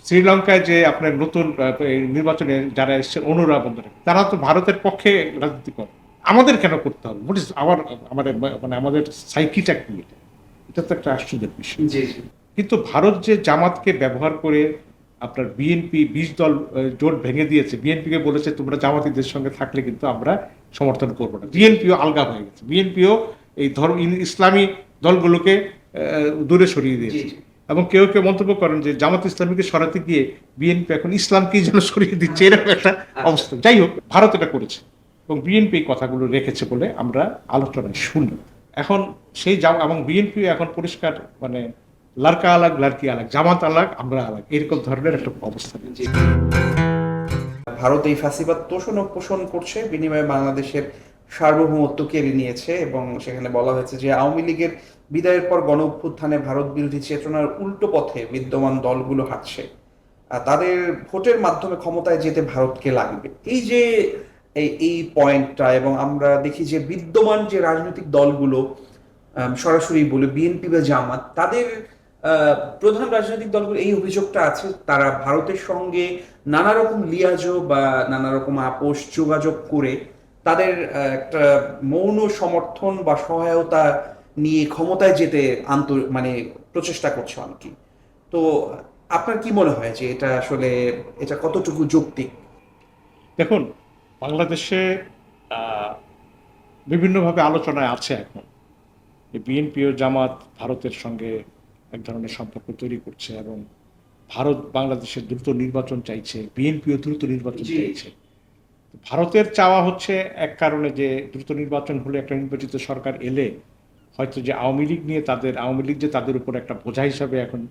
শ্রীলঙ্কায় যে আপনার নতুন নির্বাচনে যারা এসেছেন অনুরা বন্ধুরা, তারা তো ভারতের পক্ষে রাজনীতি করে। আমাদের কেন করতে হবে? হোয়াট ইজ আওয়ার, আমাদের মানে আমাদের সাইকিটা কি এটা? এটা তো একটা আশ্চর্যের বিষয়। জি, জি। কিন্তু ভারত যে জামাতকে ব্যবহার করে আপনার বিএনপি ২০ দল জোট ভেঙে দিয়েছে, বিএনপিকে বলেছে তোমরা জামাতিদের সঙ্গে থাকলে কিন্তু আমরা সমর্থন করব না। বিএনপিও আলগা হয়ে গেছে, বিএনপিও এই ধর্ম ইসলামী দলগুলোকে দূরে সরিয়ে জি, দিয়েছে। জি। এবং কেউ কেউ মন্তব্য করেন যে জামাত ইসলামীকে সরাতে গিয়ে বিএনপি এখন ইসলামকেই যেন সরিয়ে দিচ্ছে, এরকম একটা অবস্থা। যাই হোক, ভারত এটা করেছে এবং বিএনপি কথাগুলো রেখেছে বলে আমরা আলোচনায় শুনি। এখন সেই এবং বিএনপি এখন পরিষ্কার মানে লারকা আলাগ লারকি আলাগ, জামাত আলাগ আমরা আলাগ, এরকম ধরনের একটা অবস্থা জি। নিয়েছে। ভারত এই ফ্যাসিবাদ তোষণ ও পোষণ করছে, বিনিময়ে বাংলাদেশের সার্বভৌমত্ব কেড়ে নিয়েছে এবং সেখানে বলা হয়েছে যে আওয়ামী লীগের বিদায়ের পর গণ অভ্যুত্থানে ভারত বিরোধী চেতনার উল্টো পথে বিদ্যমান দলগুলো হাঁটছে। তাদের ভোটের মাধ্যমে ক্ষমতায় যেতে ভারতকে লাগবে। এই যে এই পয়েন্টটা, এবং আমরা দেখি যে বিদ্যমান যে রাজনৈতিক দলগুলো, সরাসরি বলে বিএনপি বা জামাত, তাদের প্রধান রাজনৈতিক দলগুলো এই অভিযোগটা আছে, তারা ভারতের সঙ্গে নানা রকম লিয়াজো বা নানা রকম আপোষ যোগাযোগ করে তাদের একটা মৌন সমর্থন বা সহায়তা নিয়ে ক্ষমতায় যেতে মানে প্রচেষ্টা করছে অনেকেই। তো আপনার কি মনে হয় যে এটা আসলে এটা কতটুকু যৌক্তিক? দেখুন, বাংলাদেশে আহ, বিভিন্নভাবে আলোচনায় আছে এখন যে বিএনপি ও জামাত ভারতের সঙ্গে এক ধরনের সম্পর্ক তৈরি করছে এবং ভারত বাংলাদেশের দ্রুত নির্বাচন চাইছে, বিএনপিও দ্রুত নির্বাচন জি, চাইছে। ভারতের চাওয়া হচ্ছে এক কারণে যে দ্রুত নির্বাচন হলে একটা নির্বাচিত সরকার এলে হয়তো যে আওয়ামী লীগ যে তাদের উপর একটা বোঝা হিসাবে এখন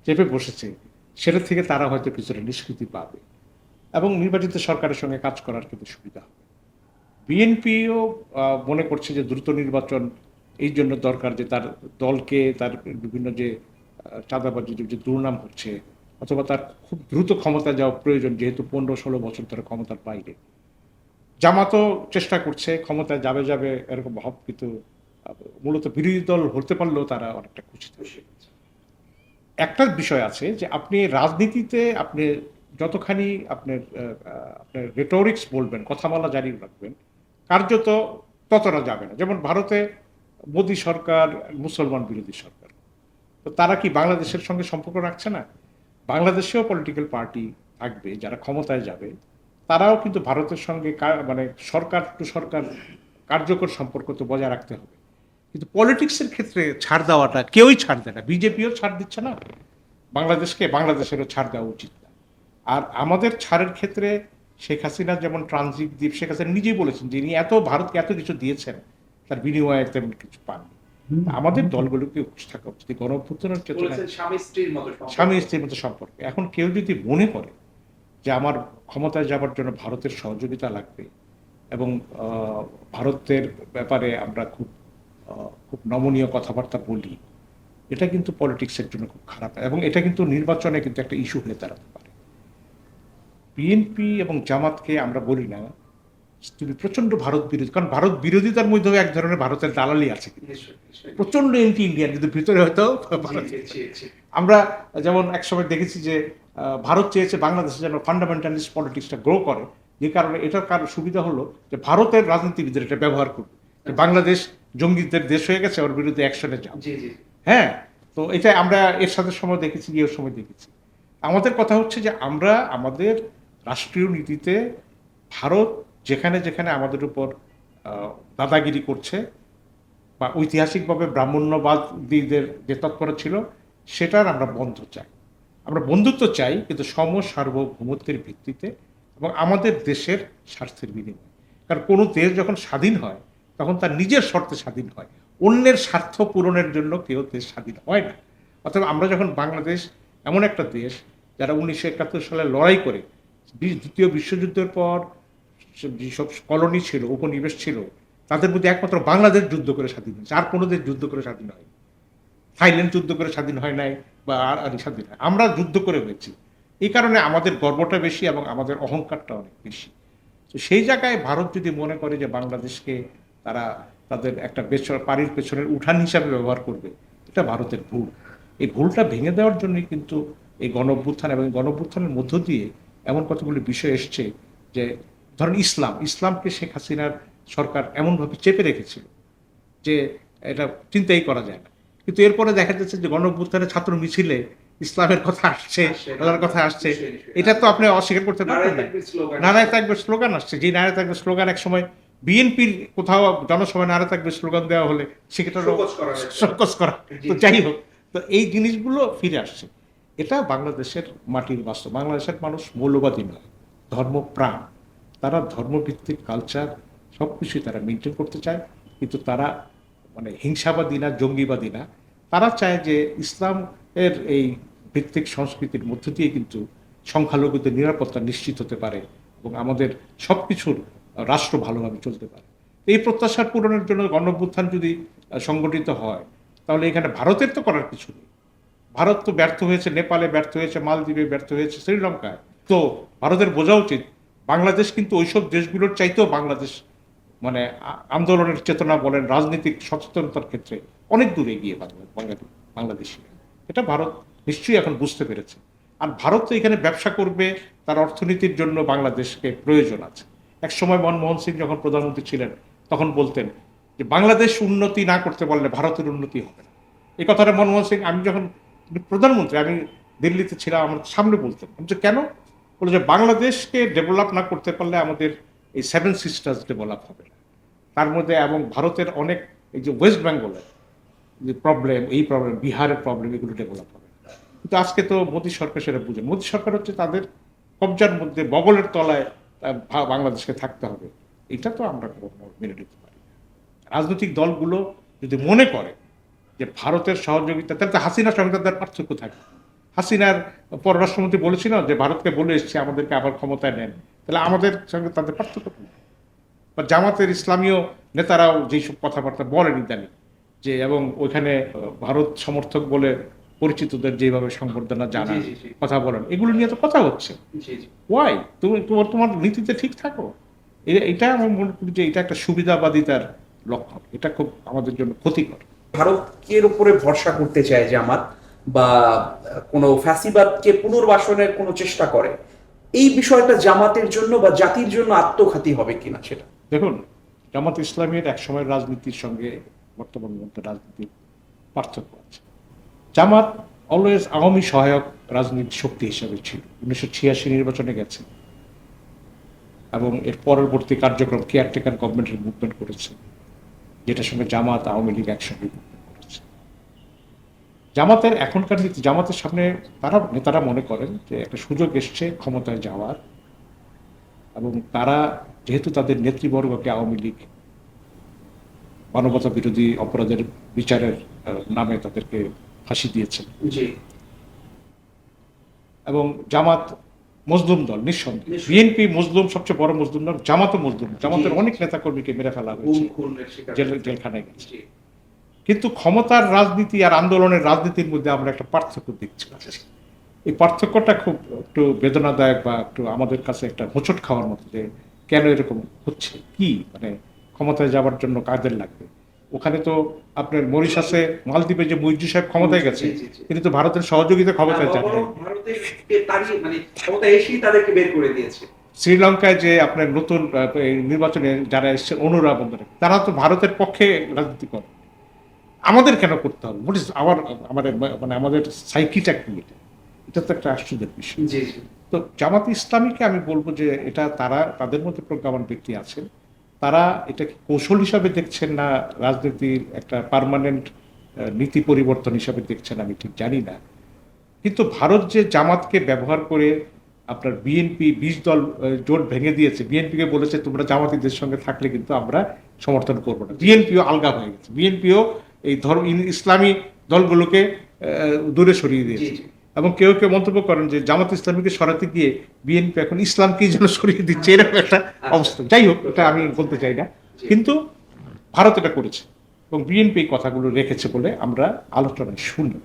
চেপে বসেছে, সেটা থেকে তারা হয়তো কিছুটা নিষ্কৃতি পাবে এবং নির্বাচিত সরকারের সঙ্গে কাজ করার কিন্তু সুবিধা হবে। বিএনপিও মনে করছে যে দ্রুত নির্বাচন এই জন্য দরকার যে তার দলকে তার বিভিন্ন যে চাঁদাবাজি যে দুর্নাম হচ্ছে, অথবা তার খুব দ্রুত ক্ষমতা যাওয়া প্রয়োজন, যেহেতু ১৫-১৬ বছর ধরে ক্ষমতার বাইরে। জামাতও চেষ্টা করছে ক্ষমতায় যাবে যাবে এরকম ভাব, কিন্তু মূলত বিরোধী দল হতে পারলেও তারা অনেকটা খুশি থাকে। একটা বিষয় আছে যে আপনি রাজনীতিতে আপনি যতখানি আপনার রেটোরিক্স বলবেন, কথামালা জারি রাখবেন, কার্যত ততটা যাবে না। যেমন ভারতে মোদী সরকার মুসলমান বিরোধী সরকার, তো তারা কি বাংলাদেশের সঙ্গে সম্পর্ক রাখছে না? বাংলাদেশেও পলিটিক্যাল পার্টি থাকবে যারা ক্ষমতায় যাবে, তারাও কিন্তু ভারতের সঙ্গে মানে সরকার টু সরকার কার্যকর সম্পর্ক তো বজায় রাখতে হবে। কিন্তু পলিটিক্সের ক্ষেত্রে ছাড় দেওয়াটা কেউই ছাড় দেয় না, বিজেপিও ছাড় দিচ্ছে না বাংলাদেশকে, বাংলাদেশেরও ছাড় দেওয়া উচিত না। আর আমাদের ছাড়ের ক্ষেত্রে শেখ হাসিনা যেমন ট্রানজিট দ্বীপ, শেখ হাসিনা নিজেই বলেছেন যে ইনি ভারতকে এত কিছু দিয়েছেন, তার বিনিময়ে তেমন কিছু পাননি। আমাদের দলগুলোকে উপস্থিত থাকা উচিত গণ অভ্যুত্থানের চেতনায়, স্বামী স্ত্রীর মতো সম্পর্ক। এখন কেউ যদি মনে করে যে আমার ক্ষমতায় যাবার জন্য ভারতের সহযোগিতা লাগবে এবং ভারতের ব্যাপারে আমরা খুব নমনীয় কথাবার্তা বলি, এটা কিন্তু পলিটিক্সের জন্য খুব খারাপ এবং এটা কিন্তু নির্বাচনে কিন্তু একটা ইস্যু হয়ে দাঁড়াতে পারে। বিএনপি এবং জামাতকে আমরা বলি না তুমি প্রচন্ড ভারত বিরোধী, কারণ ভারত বিরোধিতার মধ্যেও এক ধরনের ভারতের দালালি আছে, প্রচন্ড এন্টি ইন্ডিয়ান, কিন্তু ভিতরে হয়তো আমরা যেমন একসময় দেখেছি যে ভারত চেয়েছে বাংলাদেশে যেন ফান্ডামেন্টালিস্ট পলিটিক্সটা গ্রো করে, যে কারণে এটার কারণ সুবিধা হলো যে ভারতের রাজনীতিবিদরা এটা ব্যবহার করবে যে বাংলাদেশ জঙ্গিদের দেশ হয়ে গেছে, ওর বিরুদ্ধে অ্যাকশনে যাও। হ্যাঁ, তো এটা আমরা এর সাথে সময় দেখেছি, ইয়ের সময় দেখেছি। আমাদের কথা হচ্ছে যে আমরা আমাদের রাষ্ট্রীয় নীতিতে ভারত যেখানে যেখানে আমাদের উপর দাদাগিরি করছে বা ঐতিহাসিকভাবে ব্রাহ্মণ্যবাদীদের যে তৎপরতা ছিল, সেটার আমরা বন্ধ চাই। আমরা বন্ধুত্ব চাই, কিন্তু সার্বভৌমত্বের ভিত্তিতে এবং আমাদের দেশের স্বার্থের বিনিময়ে। কারণ কোনো দেশ যখন স্বাধীন হয় তখন তার নিজের শর্তে স্বাধীন হয়, অন্যের স্বার্থ পূরণের জন্য কেউ দেশ স্বাধীন হয় না। অথবা আমরা যখন বাংলাদেশ এমন একটা দেশ যারা ১৯৭১ সালে লড়াই করে দ্বিতীয় বিশ্বযুদ্ধের পর যেসব কলোনি ছিল, উপনিবেশ ছিল, তাদের মধ্যে একমাত্র বাংলাদেশ যুদ্ধ করে স্বাধীন হয়েছে, আর কোনো দেশ যুদ্ধ করে স্বাধীন হয়নি। থাইল্যান্ড যুদ্ধ করে স্বাধীন হয় নাই, বা আর স্বাধীন হয়, আমরা যুদ্ধ করে হয়েছি। এই কারণে আমাদের গর্বটা বেশি এবং আমাদের অহংকারটা অনেক বেশি। তো সেই জায়গায় ভারত যদি মনে করে যে বাংলাদেশকে তারা তাদের একটা পানির পেছনের উঠান হিসাবে ব্যবহার করবে, এটা ভারতের ভুল। এই ভুলটা ভেঙে দেওয়ার জন্যই কিন্তু এই গণ অভ্যুত্থান এবং গণ অভ্যুত্থানের মধ্য দিয়ে এমন কতগুলি বিষয় এসছে যে ধরেন ইসলামকে শেখ হাসিনার সরকার এমনভাবে চেপে রেখেছিল যে এটা চিন্তাই করা যায় না। কিন্তু এরপরে দেখা যাচ্ছে যে গণ অভ্যুত্থানের ছাত্র মিছিলে ইসলামের কথা আসছে, আল্লাহর কথা আসছে, এটা তো আপনি অস্বীকার করতে পারবেন না। নারায়ে তাকবীর স্লোগান আসছে, যে নারায়ে তাকবীর স্লোগান এক সময় বিএনপির কোথাও জনসভায় নারায়ে তাকবীর স্লোগান দেওয়া হলে সেটা শোকজ করা। তো যাই হোক, তো এই জিনিসগুলো ফিরে আসছে। এটা বাংলাদেশের মাটির বাস্তব। বাংলাদেশের মানুষ মৌলবাদী নয়, ধর্মপ্রাণ। তারা ধর্মভিত্তিক কালচার সব কিছুই তারা মেনটেন করতে চায়, কিন্তু তারা মানে হিংসাবাদী না, জঙ্গিবাদী না। তারা চায় যে ইসলাম এর এই ভিত্তিক সংস্কৃতির মধ্য দিয়ে কিন্তু সংখ্যালঘুদের নিরাপত্তা নিশ্চিত হতে পারে এবং আমাদের সব কিছুর রাষ্ট্র ভালোভাবে চলতে পারে। এই প্রত্যাশার পূরণের জন্য গণঅভ্যুত্থান যদি সংগঠিত হয়, তাহলে এখানে ভারতের তো করার কিছু নেই। ভারত তো ব্যর্থ হয়েছে, নেপালে ব্যর্থ হয়েছে, মালদ্বীপে ব্যর্থ হয়েছে, শ্রীলঙ্কায়। তো ভারতের বোঝা উচিত বাংলাদেশ কিন্তু ওইসব দেশগুলোর চাইতেও বাংলাদেশ মানে আন্দোলনের চেতনা বলেন, রাজনৈতিক সচেতনতার ক্ষেত্রে অনেক দূরে এগিয়ে বাংলাদেশি। এটা ভারত নিশ্চয়ই এখন বুঝতে পেরেছে। আর ভারত তো এখানে ব্যবসা করবে, তার অর্থনীতির জন্য বাংলাদেশকে প্রয়োজন আছে। এক সময় মনমোহন সিং যখন প্রধানমন্ত্রী ছিলেন তখন বলতেন যে বাংলাদেশ উন্নতি না করতে পারলে ভারতের উন্নতি হবে না। এই কথাটা মনমোহন সিং, আমি যখন প্রধানমন্ত্রী, আমি দিল্লিতে ছিলাম, আমার সামনে বলতেন। আমি যে কেন? বলে যে বাংলাদেশকে ডেভেলপ না করতে পারলে আমাদের এই 7 সিস্টার্স ডেভেলপ হবে না। তার মধ্যে এবং ভারতের অনেক এই যে ওয়েস্ট বেঙ্গলের যে প্রবলেম, এই প্রবলেম, বিহারের প্রবলেম, এগুলো ডেভেলপ হবে। কিন্তু আজকে তো মোদী সরকার সেটা বুঝে। মোদী সরকার হচ্ছে তাদের কবজার মধ্যে, বগলের তলায় বাংলাদেশকে থাকতে হবে। এটা তো আমরা মেনে নিতে পারি না। রাজনৈতিক দলগুলো যদি মনে করে যে ভারতের সহযোগিতা, তাহলে তো হাসিনার সঙ্গে তাদের পার্থক্য থাকে। হাসিনার পররাষ্ট্রমন্ত্রী বলেছিল যে ভারতকে বলে এসছে আমাদেরকে আবার ক্ষমতায় নেন, তাহলে আমাদের সঙ্গে তাদের পার্থক্য নেই। বা জামাতের ইসলামীয় নেতারাও যেসব কথাবার্তা বলেন ইদানি, যে এবং ওইখানে ভারত সমর্থক বলে পরিচিতদের যেভাবে সংবর্ধনা জানান, কথা বলেন, এগুলো নিয়ে তো কথা হচ্ছে। ওয়াই? তুমি তোমার নীতিতে ঠিক থাকো। এটা আমি মনে করি যে এটা একটা সুবিধাবাদিতার লক্ষণ। এটা খুব আমাদের জন্য ক্ষতিকর। ভারতের উপরে ভরসা করতে চায় জামাত, বা কোনো ফ্যাসিবাদকে পুনর্বাসনের কোনো চেষ্টা করে, এই বিষয়টা জামাতের জন্য বা জাতির জন্য আত্মঘাতী হবে কিনা সেটা। দেখুন, জামাত ইসলামের এক সময়ের রাজনীতির সঙ্গে বর্তমান রাজনীতির পার্থক্য আছে। জামাত অলওয়েজ আওয়ামী সহায়ক রাজনীতি শক্তি হিসেবে ছিল। 1986 নির্বাচনে গেছে এবং এর পরবর্তী কার্যক্রম কেয়ারটেকার গভর্নমেন্টের মুভমেন্ট করেছে, যেটার সঙ্গে জামাত আওয়ামী লীগ একসঙ্গে মুভমেন্ট করেছে। জামাতের এখনকার নীতি, জামাতের সামনে নেতারা মনে করেন যে একটা সুযোগ এসছে ক্ষমতায় যাওয়ার, এবং তারা যেহেতু তাদের নেতৃবর্গকে আওয়ামী লীগ মানবতা বিরোধী অপরাধের বিচারের নামে তাদেরকে ফাঁসি দিয়েছে, এবং জামাত মজলুম দল, নিঃসন্দেহে বিএনপি মজলুম, সবচেয়ে বড় মজলুম দল, জামাতও মজলুম। জামাতের অনেক নেতাকর্মীকে মেরে ফেলা হয়েছে, জেলখানায় গেছে। কিন্তু ক্ষমতার রাজনীতি আর আন্দোলনের রাজনীতির মধ্যে আমরা একটা পার্থক্য দেখছি। এই পার্থক্যটা খুব একটু বেদনাদায়ক বা একটু আমাদের কাছে একটা হোঁচট খাওয়ার মতো, যে কেন এরকম হচ্ছে, কি মানে ক্ষমতায় যাওয়ার জন্য কাদের লাগবে। ওখানে তো আপনার মরিশাসে, মালদ্বীপে যে মুইজ্জু সাহেব ক্ষমতায় গেছে, তিনি তো ভারতের সহযোগিতা ক্ষমতায় যান। শ্রীলঙ্কায় যে আপনার নতুন নির্বাচনে যারা এসেছেন, অনুরা বন্ধুরা, তারা তো ভারতের পক্ষে রাজনীতি করে। আমাদের কেন করতে হবে? মানে আমাদের সাইকিটা কি? এটা তো একটা আশ্চর্যের বিষয়। তো জামাত ইসলামীকে আমি বলবো যে এটা তাদের মধ্যে প্রজ্ঞাবান ব্যক্তি আছেন, তারা এটাকে কৌশল হিসাবে দেখছেন না রাজনীতির একটা পার্মানেন্ট নীতি পরিবর্তন হিসাবে দেখছেন, আমি ঠিক জানি না। কিন্তু ভারত যে জামাতকে ব্যবহার করে আপনার বিএনপি 20 দল জোট ভেঙে দিয়েছে, বিএনপিকে বলেছে তোমরা জামাতিদের সঙ্গে থাকলে কিন্তু আমরা সমর্থন করবো না। বিএনপিও আলগা হয়ে গেছে, বিএনপিও এই ইসলামী দলগুলোকে দূরে সরিয়ে দিয়েছে। এবং কেউ কেউ মন্তব্য করেন যে জামাত ইসলামীকে সরাতে গিয়ে বিএনপি এখন ইসলামকেই যেন সরিয়ে দিচ্ছে, এরকম একটা অবস্থা। যাই হোক, এটা আমি বলতে চাই না, কিন্তু ভারত এটা করেছে এবং বিএনপি কথাগুলো রেখেছে বলে আমরা আলোচনায় শুনি।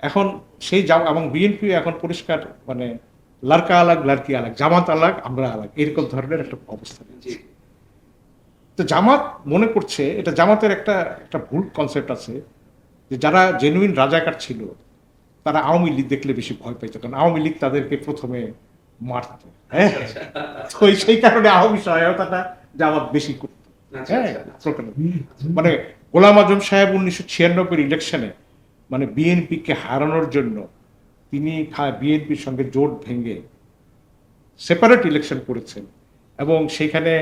এখন সেই এবং বিএনপি এখন পরিষ্কার মানে লারকা আলাগ লারকি আলাগ, জামাত আলাগ আমরা আলাগ, এরকম ধরনের একটা অবস্থা। তো জামাত মনে করছে, এটা জামাতের একটা ভুল কনসেপ্ট আছে, যে যারা জেনুইন রাজাকার ছিল তারা আওয়ামী লীগ দেখলে বেশি ভয় পাইতো, কারণ আওয়ামী লীগ তাদেরকে প্রথমে মারত। হ্যাঁ, তো সেই কারণে আওয়ামী সহায়তাটা জামাত বেশি করত। হ্যাঁ, মানে গোলাম আজম সাহেব 1996 ইলেকশনে মানে বিএনপিকে হারানোর জন্য তিনি বিএনপির সঙ্গে জোট ভেঙে সেপারেট ইলেকশন করেছেন, এবং সেখানে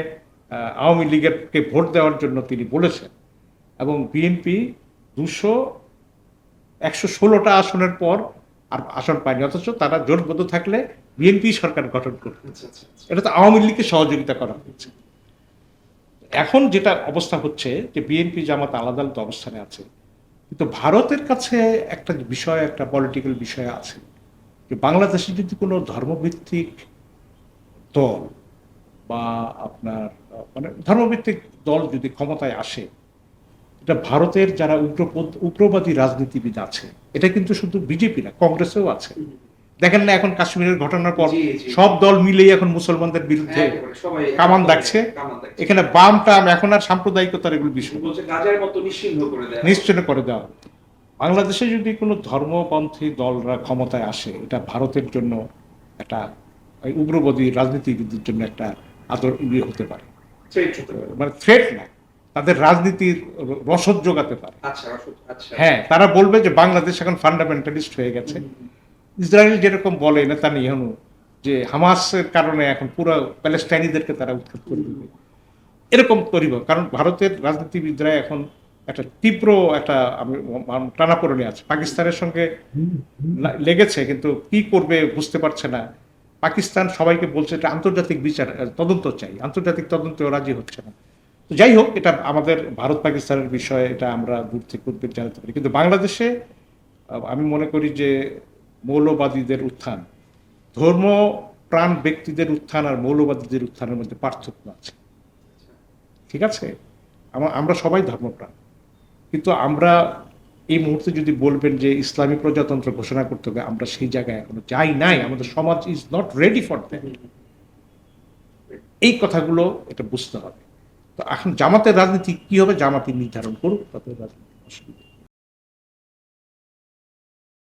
আওয়ামী লীগেরকে ভোট দেওয়ার জন্য তিনি বলেছেন, এবং বিএনপি 116টা আসনের পর আর আসন পায়নি, অথচ তারা জোটবদ্ধ থাকলে বিএনপি সরকার গঠন করবে। এটা তো আওয়ামী লীগকে সহযোগিতা করা হয়েছে। এখন যেটা অবস্থা হচ্ছে যে বিএনপি জামাত আলাদা আলাদা অবস্থানে আছে, কিন্তু ভারতের কাছে একটা বিষয়, একটা পলিটিক্যাল বিষয় আছে যে বাংলাদেশে যদি কোনো ধর্মভিত্তিক দল বা আপনার মানে ধর্মভিত্তিক দল যদি ক্ষমতায় আসে, এটা ভারতের যারা উগ্রবাদী রাজনীতিবিদ আছে, এটা কিন্তু শুধু বিজেপি না, কংগ্রেসেও আছে। দেখেন না এখন কাশ্মীরের ঘটনার পর সব দল মিলেই এখন মুসলমানদের বিরুদ্ধে কামান দাগছে। এখানে বাম টাম এখন আর সাম্প্রদায়িকতার এগুলো বিষয় নিশ্চিন্ন করে দেওয়া। বাংলাদেশে যদি কোনো ধর্মপন্থী দলরা ক্ষমতায় আসে, এটা ভারতের জন্য একটা উগ্রবাদী রাজনীতিবিদদের জন্য একটা আদর হতে পারে, মানে থ্রেট না, তাদের রাজনীতির রসদ যোগাতে পারে। হ্যাঁ, তারা বলবে যে বাংলাদেশ এখন ফান্ডামেন্টালিস্ট হয়ে গেছে। ইসরায়েল যেরকম বলে নেতানিয়াহু যে হামাসের কারণে এখন পুরো প্যালেস্টাইনিদেরকে তারা উৎখাত করে দেবে, এরকম তৈরি হবে। কারণ ভারতের রাজনীতিবিদরা এখন একটা তীব্র একটা টানাপোড়েনে আছে, পাকিস্তানের সঙ্গে লেগেছে, কিন্তু কি করবে বুঝতে পারছে না। পাকিস্তান সবাইকে বলছে এটা আন্তর্জাতিক বিচার তদন্ত চাই, আন্তর্জাতিক তদন্তেও রাজি হচ্ছে না। তো যাই হোক, এটা আমাদের ভারত পাকিস্তানের বিষয়, এটা আমরা দূর থেকে উদ্বেগ জানাতে পারি। কিন্তু বাংলাদেশে আমি মনে করি যে মৌলবাদীদের উত্থান, ধর্ম প্রাণ ব্যক্তিদের উত্থান আর মৌলবাদীদের উত্থানের মধ্যে পার্থক্য আছে, ঠিক আছে? আমরা সবাই ধর্মপ্রাণ, কিন্তু আমরা এই মুহূর্তে যদি বলবেন যে ইসলামী প্রজাতন্ত্র ঘোষণা করতে হবে, আমরা সেই জায়গায় এখনো যাই নাই। আমাদের সমাজ is not ready for that. এই কথাগুলো এটা বুঝতে হবে। তো এখন জামাতের রাজনীতি কি হবে, জামাতি নির্ধারণ করুক, তাদের রাজনীতি অসুবিধা।